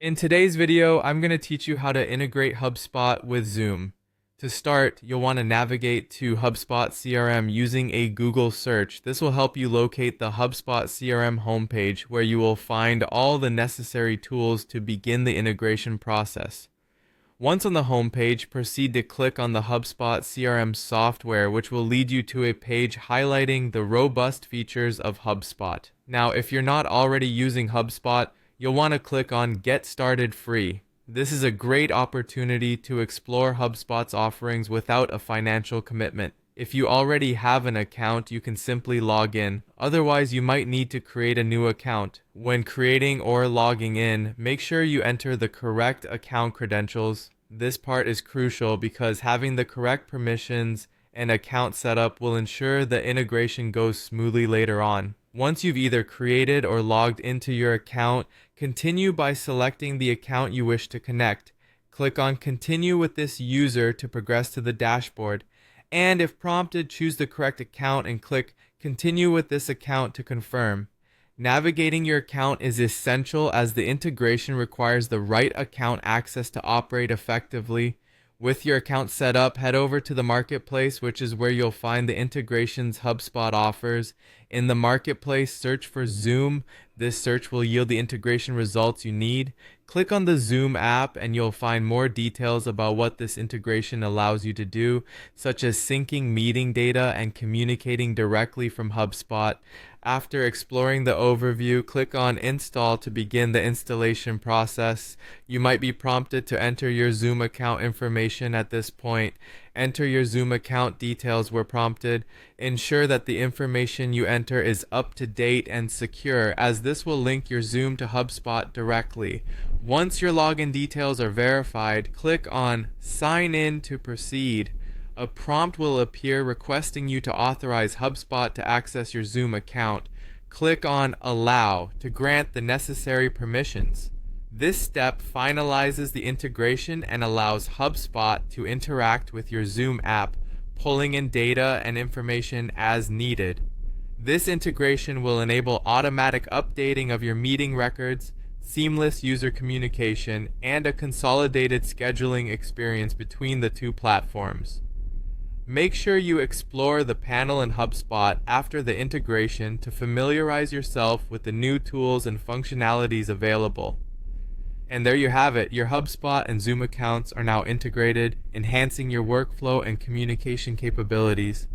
In today's video, I'm going to teach you how to integrate HubSpot with Zoom. To start, you'll want to navigate to HubSpot CRM using a Google search. This will help you locate the HubSpot CRM homepage where you will find all the necessary tools to begin the integration process. Once on the homepage, proceed to click on the HubSpot CRM software, which will lead you to a page highlighting the robust features of HubSpot. Now, if you're not already using HubSpot, you'll want to click on Get Started Free. This is a great opportunity to explore HubSpot's offerings without a financial commitment. If you already have an account, you can simply log in. Otherwise, you might need to create a new account. When creating or logging in, make sure you enter the correct account credentials. This part is crucial because having the correct permissions and account setup will ensure the integration goes smoothly later on. Once you've either created or logged into your account, continue by selecting the account you wish to connect. Click on Continue with this user to progress to the dashboard. And if prompted, choose the correct account and click Continue with this account to confirm. Navigating your account is essential as the integration requires the right account access to operate effectively. With your account set up, head over to the marketplace, which is where you'll find the integrations HubSpot offers. In the marketplace, search for Zoom. This search will yield the integration results you need. Click on the Zoom app and you'll find more details about what this integration allows you to do, such as syncing meeting data and communicating directly from HubSpot. After exploring the overview, click on Install to begin the installation process. You might be prompted to enter your Zoom account information at this point. Enter your Zoom account details where prompted. Ensure that the information you enter is up to date and secure, as this will link your Zoom to HubSpot directly. Once your login details are verified, click on Sign In to proceed. A prompt will appear requesting you to authorize HubSpot to access your Zoom account. Click on Allow to grant the necessary permissions. This step finalizes the integration and allows HubSpot to interact with your Zoom app, pulling in data and information as needed. This integration will enable automatic updating of your meeting records, seamless user communication, and a consolidated scheduling experience between the two platforms. Make sure you explore the panel in HubSpot after the integration to familiarize yourself with the new tools and functionalities available. And there you have it, your HubSpot and Zoom accounts are now integrated, enhancing your workflow and communication capabilities.